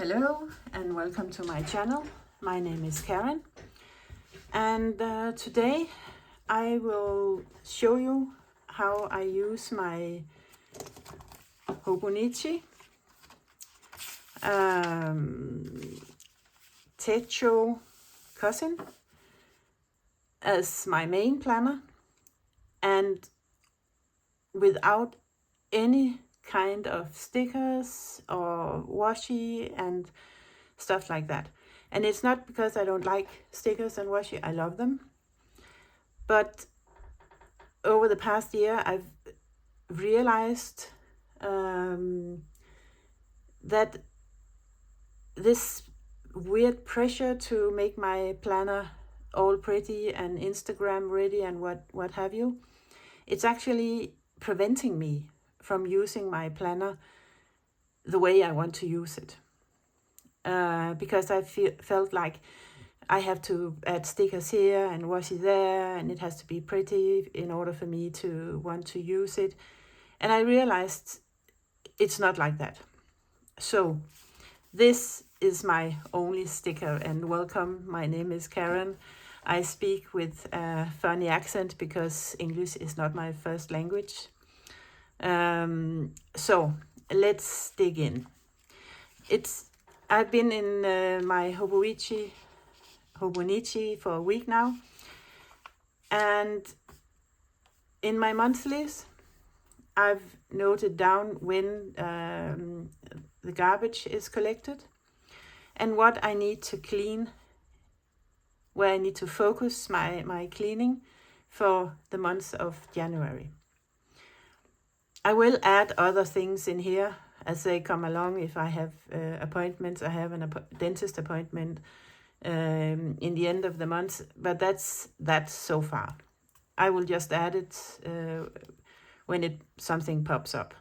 Hello and welcome to my channel. My name is Karen, and today I will show you how I use my Hobonichi Cousin as my main planner, and without any kind of stickers or washi and stuff like that. And it's not because I don't like stickers and washi, I love them. But over the past year, I've realized that this weird pressure to make my planner all pretty and Instagram ready and what have you, it's actually preventing me from using my planner the way I want to use it. Because I felt like I have to add stickers here and washi there, and it has to be pretty in order for me to want to use it. And I realized it's not like that. So this is my only sticker, and welcome. My name is Karen. I speak with a funny accent because English is not my first language. So let's dig in. I've been in my Hobonichi for a week now, and in my monthlies I've noted down when the garbage is collected and what I need to clean, where I need to focus my cleaning for the month of January. I will add other things in here as they come along. If I have appointments, I have a dentist appointment in the end of the month, but that's so far. I will just add it when something pops up.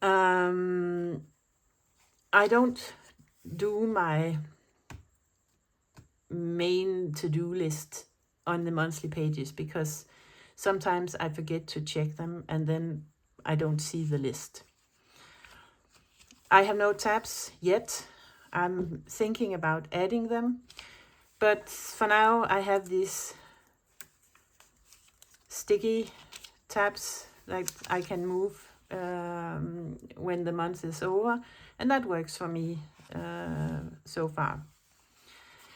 I don't do my main to-do list on the monthly pages because sometimes I forget to check them and then I don't see the list. I have no tabs yet. I'm thinking about adding them, but for now I have these sticky tabs that I can move when the month is over, and that works for me so far.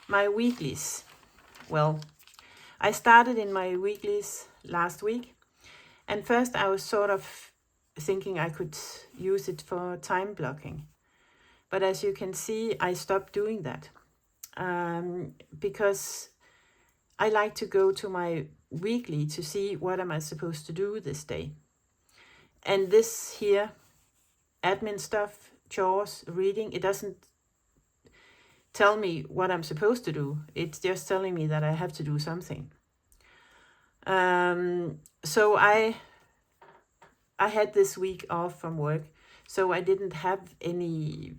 My weeklies. Well, I started in my weeklies last week, and first I was sort of thinking I could use it for time blocking. But as you can see, I stopped doing that because I like to go to my weekly to see what am I supposed to do this day. And this here, admin stuff, chores, reading, it doesn't tell me what I'm supposed to do. It's just telling me that I have to do something. So I had this week off from work, so I didn't have any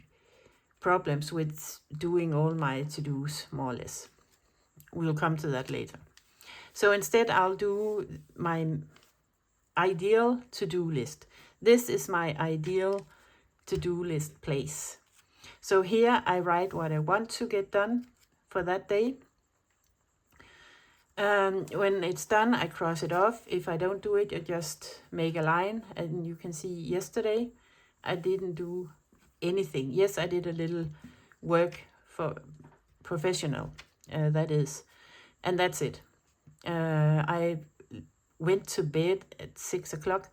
problems with doing all my to-dos, more or less. We'll come to that later. So instead, I'll do my ideal to-do list. This is my ideal to-do list place. So here I write what I want to get done for that day. When it's done, I cross it off. If I don't do it, I just make a line. And you can see yesterday, I didn't do anything. Yes, I did a little work for professional, that is, and that's it. I went to bed at 6 o'clock,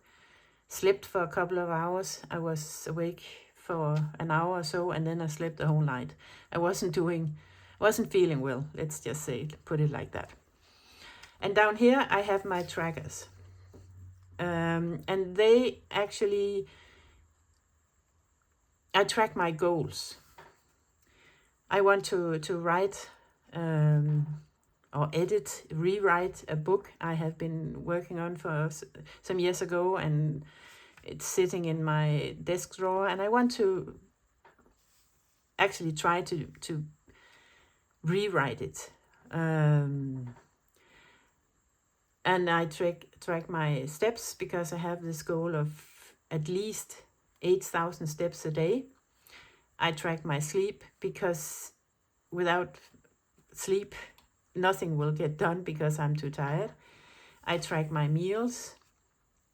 slept for a couple of hours. I was awake for an hour or so, and then I slept the whole night. I wasn't feeling well, let's just say, put it like that. And down here I have my trackers. And they actually, I track my goals. I want to write or rewrite a book I have been working on for some years ago, and it's sitting in my desk drawer, and I want to actually try to rewrite it. And I track my steps because I have this goal of at least 8,000 steps a day. I track my sleep, because without sleep, nothing will get done because I'm too tired. I track my meals.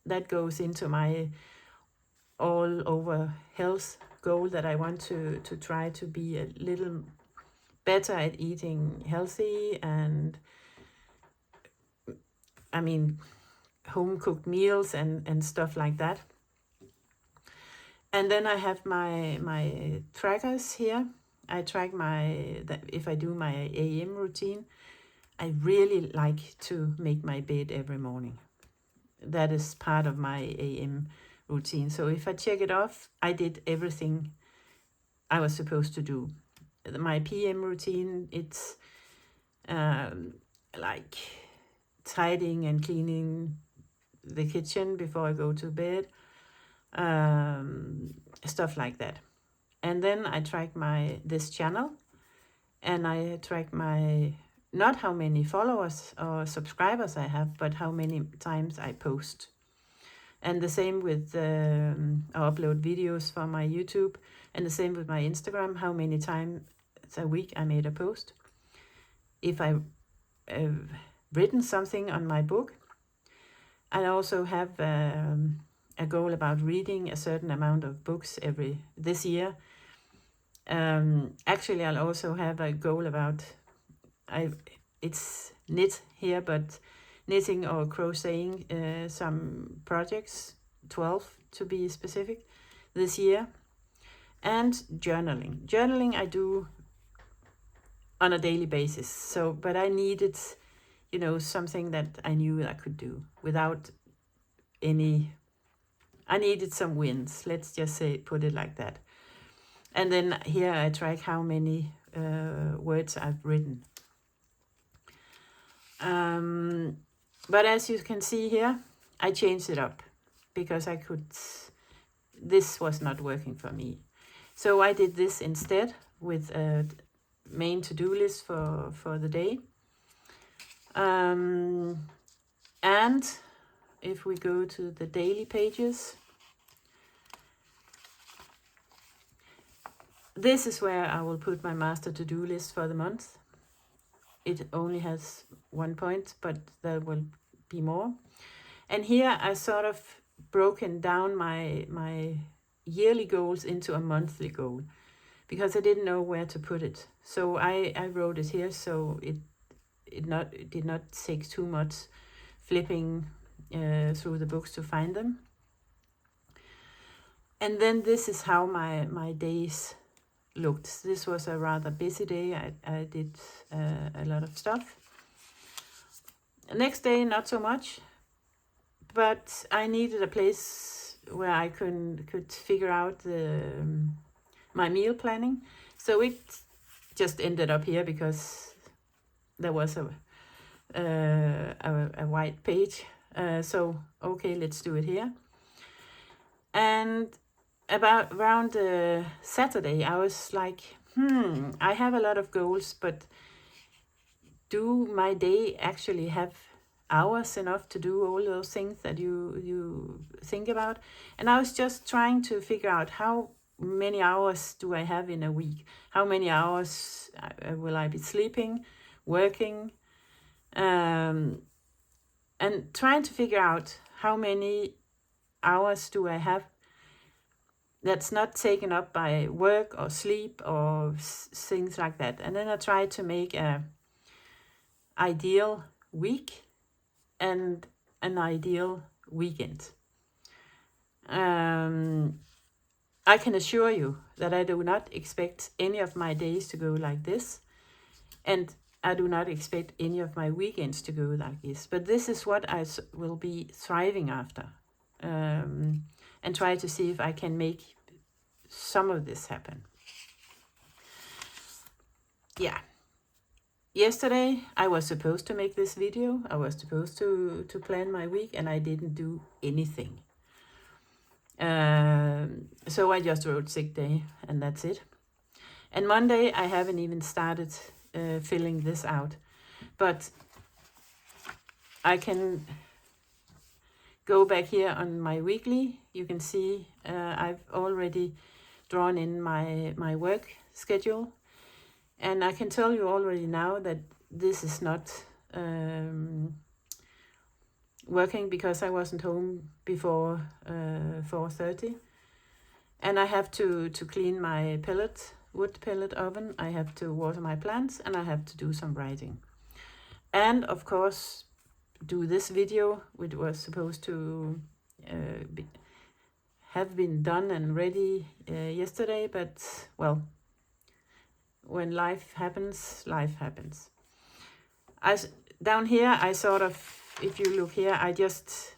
That goes into my all over health goal that I want to try to be a little better at eating healthy, and I mean home cooked meals and stuff like that. And then I have my trackers here. I track if I do my AM routine. I really like to make my bed every morning. That is part of my AM routine. So if I check it off, I did everything I was supposed to do. My PM routine, it's like tidying and cleaning the kitchen before I go to bed, stuff like that. And then I track this channel, and I track not how many followers or subscribers I have, but how many times I post. And the same with I upload videos for my YouTube, and the same with my Instagram, how many times a week I made a post. If I've written something on my book, I also have a goal about reading a certain amount of books this year. Actually, I'll also have a goal about, it's knit here, but knitting or crocheting some projects, 12 to be specific, this year. And journaling. Journaling I do on a daily basis. So, but I needed, something that I knew I could do without I needed some wins. Let's just put it like that. And then here I track how many words I've written. But as you can see here, I changed it up because this was not working for me. So I did this instead with a main to-do list for the day. And if we go to the daily pages, this is where I will put my master to-do list for the month. It only has 1 point, but there will be more. And here I sort of broken down my yearly goals into a monthly goal, because I didn't know where to put it. So I wrote it here, so it did not take too much flipping through the books to find them. And then this is how my days looked. This was a rather busy day. I did a lot of stuff. Next day, not so much, but I needed a place where I could figure out my meal planning. So it just ended up here because there was a white page. So okay, let's do it here. And around Saturday, I was like, I have a lot of goals, but do my day actually have hours enough to do all those things that you think about? And I was just trying to figure out how many hours do I have in a week? How many hours will I be sleeping, working? And trying to figure out how many hours do I have that's not taken up by work or sleep or things like that. And then I tried to make a ideal week and an ideal weekend. I can assure you that I do not expect any of my days to go like this, and I do not expect any of my weekends to go like this. But this is what I will be thriving after, and try to see if I can make some of this happen. Yeah. Yesterday, I was supposed to make this video. I was supposed to plan my week, and I didn't do anything. So I just wrote sick day, and that's it. And Monday, I haven't even started filling this out. But I can go back here on my weekly. You can see I've already drawn in my work schedule. And I can tell you already now that this is not working because I wasn't home before 4:30. And I have to clean my wood pellet oven. I have to water my plants, and I have to do some writing. And of course, do this video, which was supposed to have been done and ready yesterday, but well, when life happens, life happens. Down here, I sort of, if you look here, I just,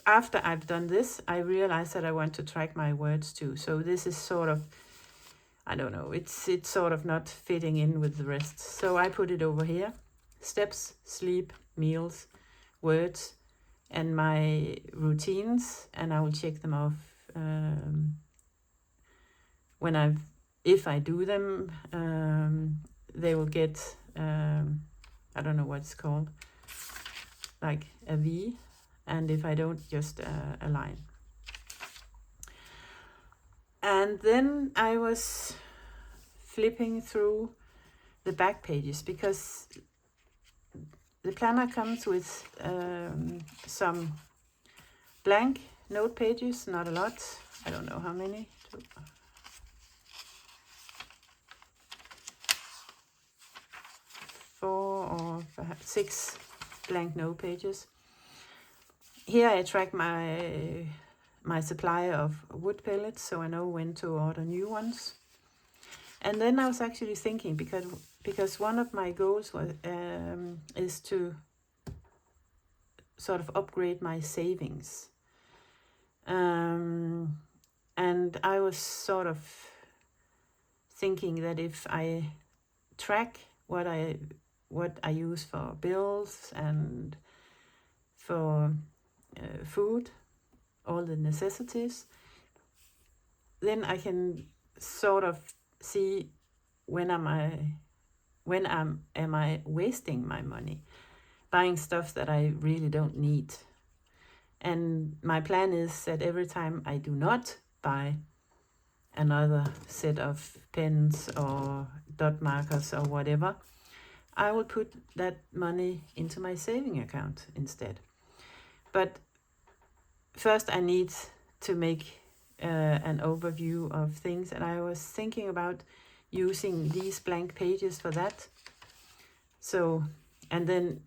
after I've done this, I realize that I want to track my words too. So this is sort of, I don't know, it's sort of not fitting in with the rest. So I put it over here: steps, sleep, meals, words, and my routines, and I will check them off if I do them. They will get, I don't know what it's called, like a V, and if I don't, just a line. And then I was flipping through the back pages, because the planner comes with some blank note pages, not a lot, I don't know how many, 4 or perhaps 6 blank note pages. Here I track my supply of wood pellets, so I know when to order new ones. And then I was actually thinking, because one of my goals was is to sort of upgrade my savings. And I was sort of thinking that if I track what I use for bills and for food, all the necessities, then I can sort of see when am I wasting my money buying stuff that I really don't need. And my plan is that every time I do not buy another set of pens or dot markers or whatever, I will put that money into my saving account instead. But first I need to make an overview of things, and I was thinking about using these blank pages for that. So, and then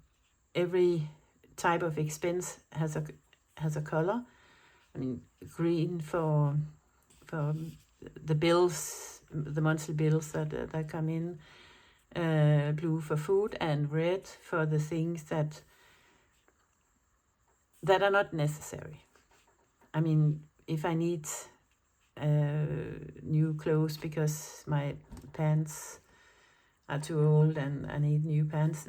every type of expense has a color. I mean, green for the bills, the monthly bills that come in, blue for food, and red for the things that are not necessary. I mean, if I need new clothes because my pants are too old and I need new pants,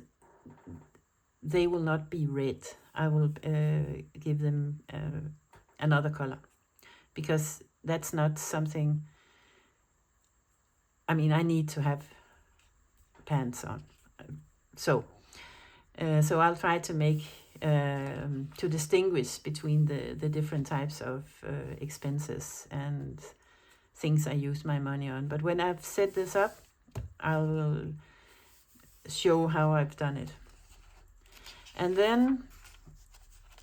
they will not be red. I will give them another color, because that's not something, I mean, I need to have pants on. So I'll try to make to distinguish between the different types of expenses and things I use my money on. But when I've set this up, I will show how I've done it. And then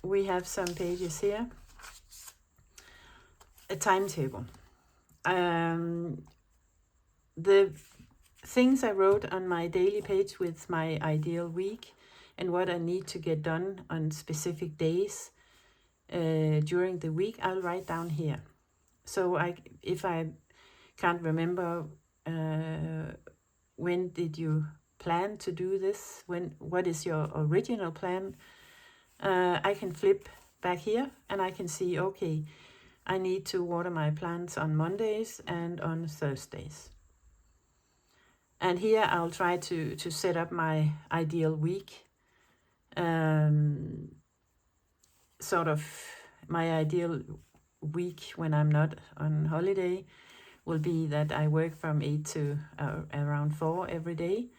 we have some pages here. A timetable. The things I wrote on my daily page with my ideal week and what I need to get done on specific days during the week, I'll write down here. So if I can't remember when did you plan to do this, what is your original plan, I can flip back here and I can see, okay, I need to water my plants on Mondays and on Thursdays. And here I'll try to set up my ideal week. Sort of my ideal week when I'm not on holiday will be that I work from 8 to around 4 every day.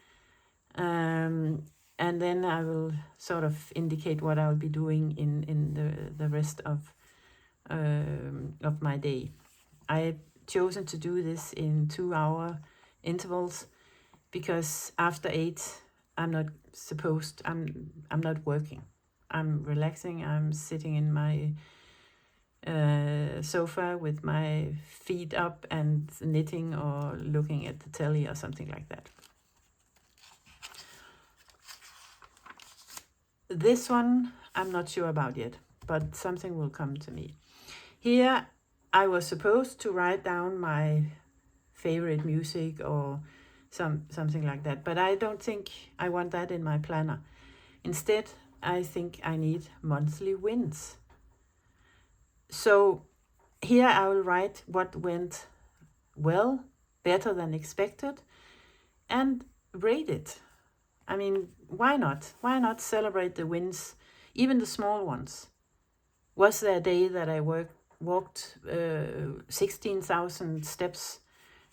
And then I will sort of indicate what I'll be doing in the rest of my day. I chosen to do this in 2-hour intervals because after 8 I'm not working. I'm relaxing. I'm sitting in my sofa with my feet up and knitting or looking at the telly or something like that. This one I'm not sure about yet, but something will come to me. Here I was supposed to write down my favorite music or something like that, but I don't think I want that in my planner. Instead, I think I need monthly wins. So here I will write what went well, better than expected, and rate it. I mean, why not? Why not celebrate the wins, even the small ones? Was there a day that I walked 16,000 steps?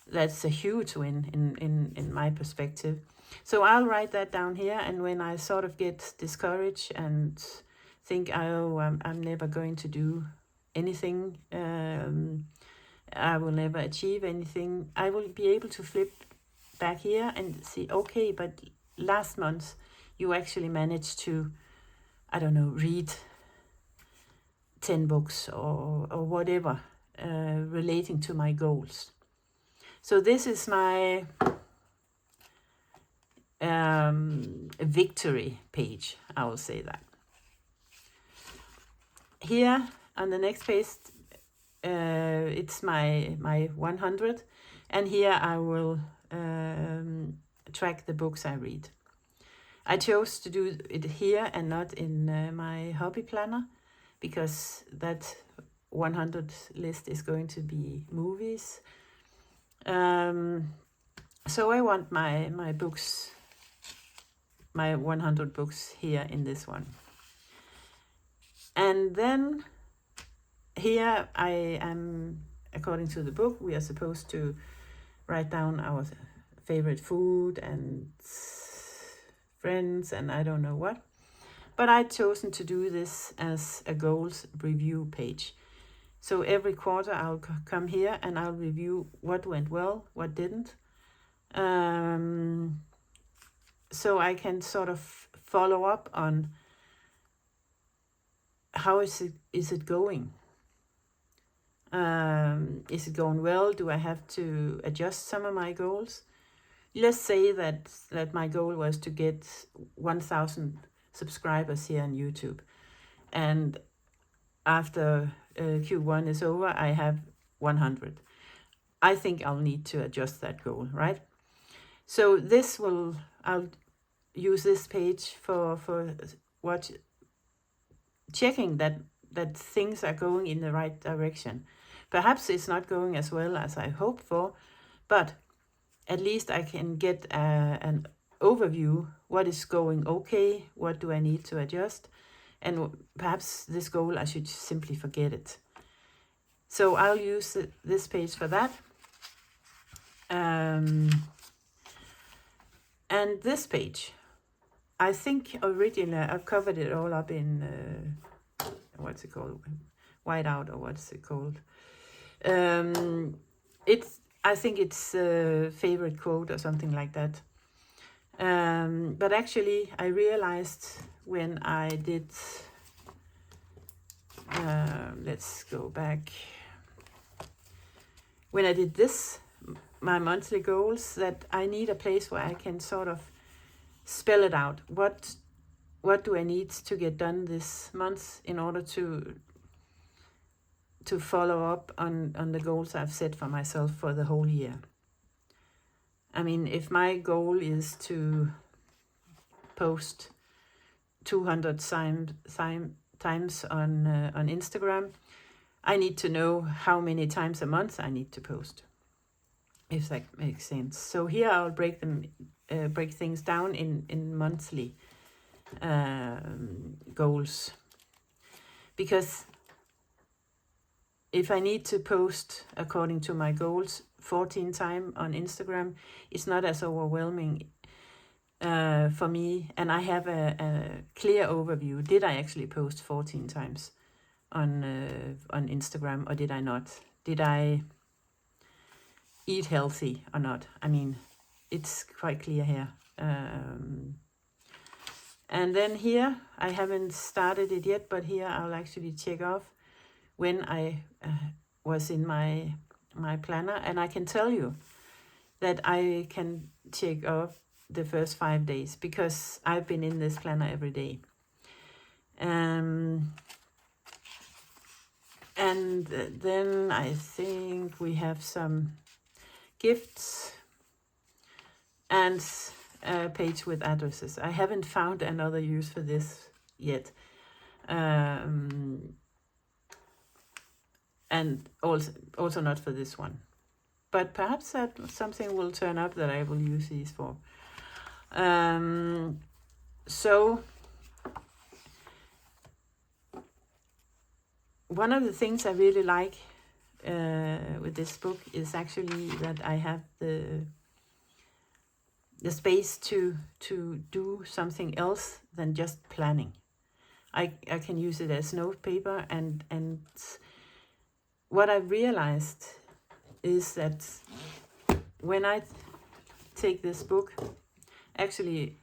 That's a huge win in my perspective. So I'll write that down here, and when I sort of get discouraged and think, oh, I'm never going to do anything, I will never achieve anything, I will be able to flip back here and see, okay, but last month you actually managed to, I don't know, read 10 books or whatever relating to my goals. So this is my victory page, I will say that. Here on the next page, it's my 100, and here I will track the books I read. I chose to do it here and not in my hobby planner, because that 100 list is going to be movies. So I want my books, my 100 books here in this one. And then here I am, according to the book, we are supposed to write down our favorite food and friends and I don't know what. But I've chosen to do this as a goals review page. So every quarter I'll come here and I'll review what went well, what didn't. So I can sort of follow up on how is it going? Is it going well? Do I have to adjust some of my goals? Let's say that my goal was to get 1,000 subscribers here on YouTube, and after Q1 is over, I have 100. I think I'll need to adjust that goal, right? So I'll use this page for checking that things are going in the right direction. Perhaps it's not going as well as I hoped for, but at least I can get an overview. What is going okay? What do I need to adjust? And perhaps this goal, I should simply forget it. So I'll use this page for that. And this page, I think originally I've covered it all up in, what's it called? Whiteout, or what's it called? I think it's a favorite quote or something like that. But actually I realized when I did, let's go back. When I did this, my monthly goals, that I need a place where I can sort of spell it out. What do I need to get done this month in order to follow up on the goals I've set for myself for the whole year? I mean, if my goal is to post 200 times on Instagram, I need to know how many times a month I need to post, if that makes sense. So here I'll break things down in monthly goals, because if I need to post according to my goals 14 times on Instagram, it's not as overwhelming for me, and I have a clear overview. Did I actually post 14 times on Instagram, or did I not? Did I eat healthy or not. I mean, it's quite clear here. And then here, I haven't started it yet, but here I'll actually check off when I was in my planner. And I can tell you that I can check off the first 5 days because I've been in this planner every day. And then I think we have some gifts and a page with addresses. I haven't found another use for this yet. And also not for this one. But perhaps that something will turn up that I will use these for. So one of the things I really like with this book is actually that I have the space to do something else than just planning. I can use it as note paper, and what I realized is that when I take this book, actually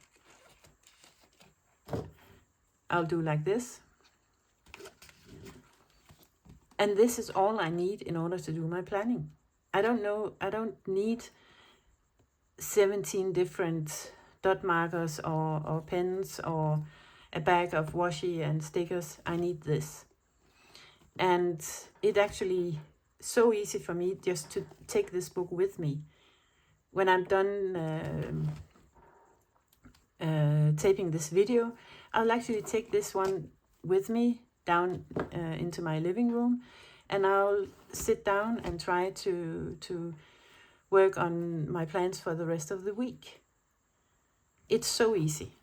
I'll do like this. And this is all I need in order to do my planning. I don't need 17 different dot markers or pens or a bag of washi and stickers. I need this. And it actually so easy for me just to take this book with me. When I'm done taping this video, I'll actually take this one with me down into my living room, and I'll sit down and try to work on my plans for the rest of the week. It's so easy.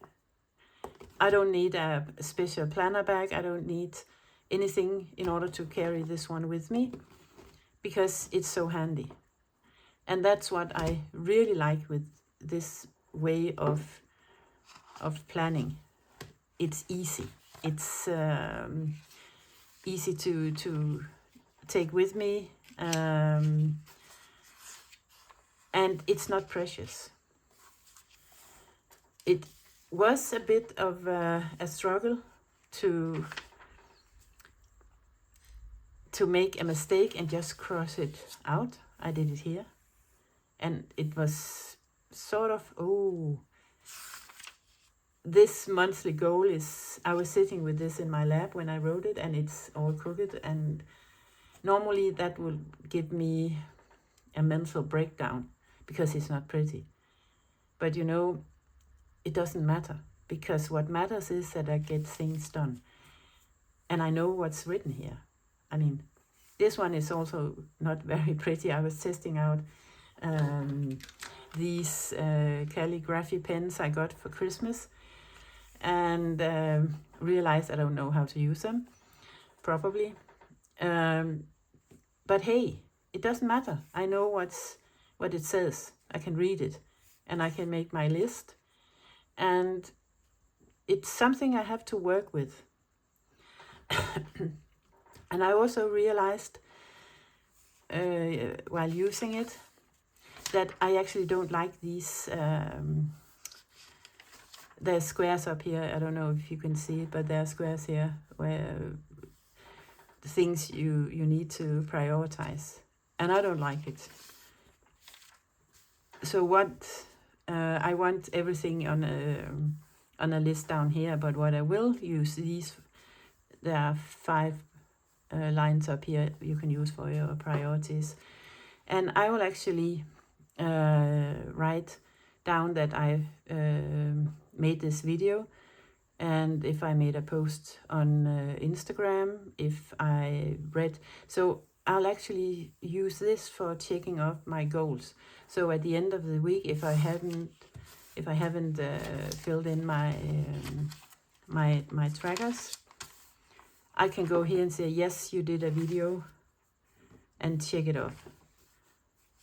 I don't need a special planner bag. I don't need anything in order to carry this one with me because it's so handy. And that's what I really like with this way of planning. It's easy. It's easy to take with me, and it's not precious. It was a bit of a struggle to make a mistake and just cross it out. I did it here, and it was sort of, this monthly goal is, I was sitting with this in my lap when I wrote it, and it's all crooked, and normally that would give me a mental breakdown because it's not pretty. But you know, it doesn't matter, because what matters is that I get things done. And I know what's written here. I mean, this one is also not very pretty. I was testing out these calligraphy pens I got for Christmas, and realized I don't know how to use them properly. But hey, it doesn't matter. I know what it says. I can read it, and I can make my list. And it's something I have to work with. And I also realized while using it that I actually don't like these. There's squares up here. I don't know if you can see it, but there are squares here where the things you need to prioritize. And I don't like it. So what I want everything on a list down here, but what I will use these, there are 5 lines up here you can use for your priorities. And I will actually write down that I made this video, and if I made a post on Instagram, if I read. So I'll actually use this for checking off my goals. So at the end of the week, if I haven't filled in my my trackers, I can go here and say, yes, you did a video, and check it off.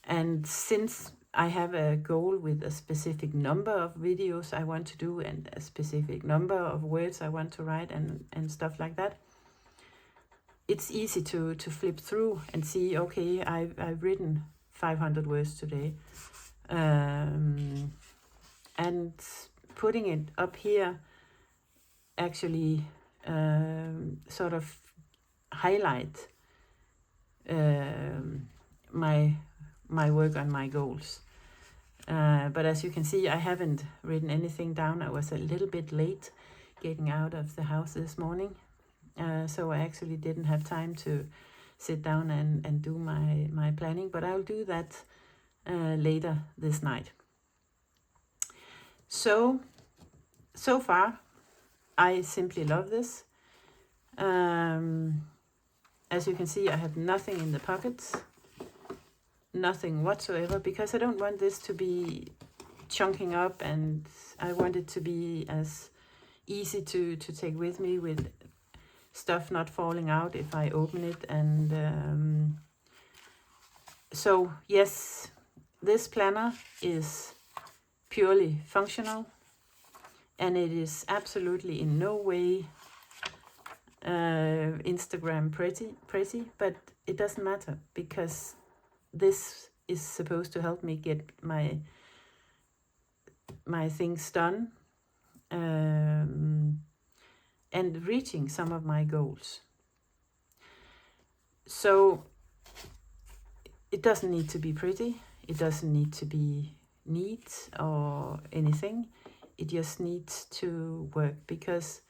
And since I have a goal with a specific number of videos I want to do and a specific number of words I want to write and stuff like that, it's easy to flip through and see, okay, I've written 500 words today. And putting it up here actually sort of highlight my work on my goals. But as you can see, I haven't written anything down. I was a little bit late getting out of the house this morning, so I actually didn't have time to sit down and do my planning, but I'll do that later this night. So far, I simply love this. As you can see, I have nothing in the pockets, nothing whatsoever, because I don't want this to be chunking up, and I want it to be as easy to take with me, with stuff not falling out if I open it. And so yes, this planner is purely functional, and it is absolutely in no way Instagram pretty, but it doesn't matter, because this is supposed to help me get my things done, and reaching some of my goals. So it doesn't need to be pretty, it doesn't need to be neat or anything. It just needs to work, because,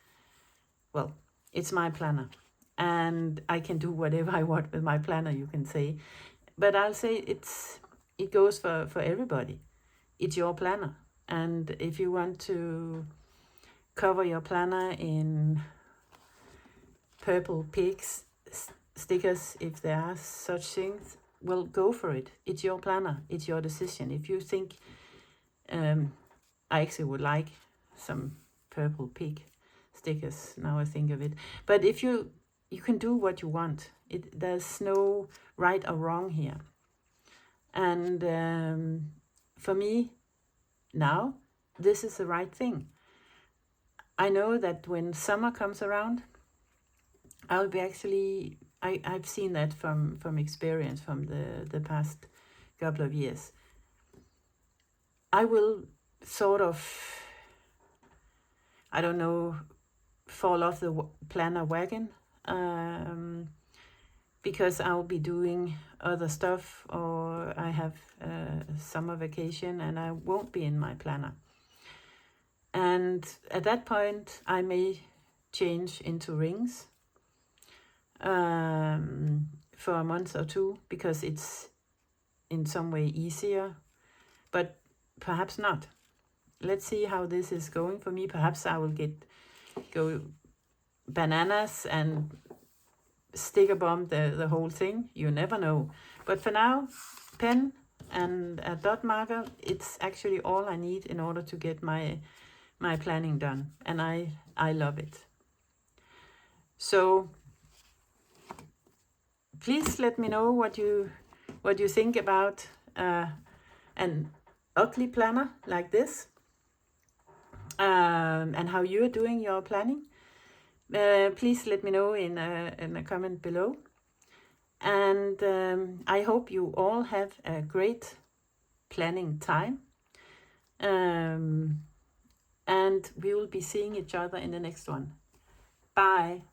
well, it's my planner, and I can do whatever I want with my planner, you can say. But I'll say it goes for everybody. It's your planner, and if you want to cover your planner in purple pigs stickers, if there are such things, well, go for it. It's your planner, it's your decision. If you think I actually would like some purple pig stickers, now I think of it. But if you can do what you want. There's no right or wrong here. And for me now, this is the right thing. I know that when summer comes around, I'll be actually, I've seen that from experience from the past couple of years. I will sort of, I don't know, fall off the planner wagon, because I'll be doing other stuff, or I have summer vacation and I won't be in my planner. And at that point, I may change into rings for a month or two, because it's in some way easier, but perhaps not. Let's see how this is going for me. Perhaps I will go bananas and sticker bomb the whole thing. You never know. But for now, pen and a dot marker, it's actually all I need in order to get my planning done, and I love it. So please let me know what you think about an ugly planner like this, and how you're doing your planning. Please let me know in a comment below. And I hope you all have a great planning time. And we will be seeing each other in the next one. Bye.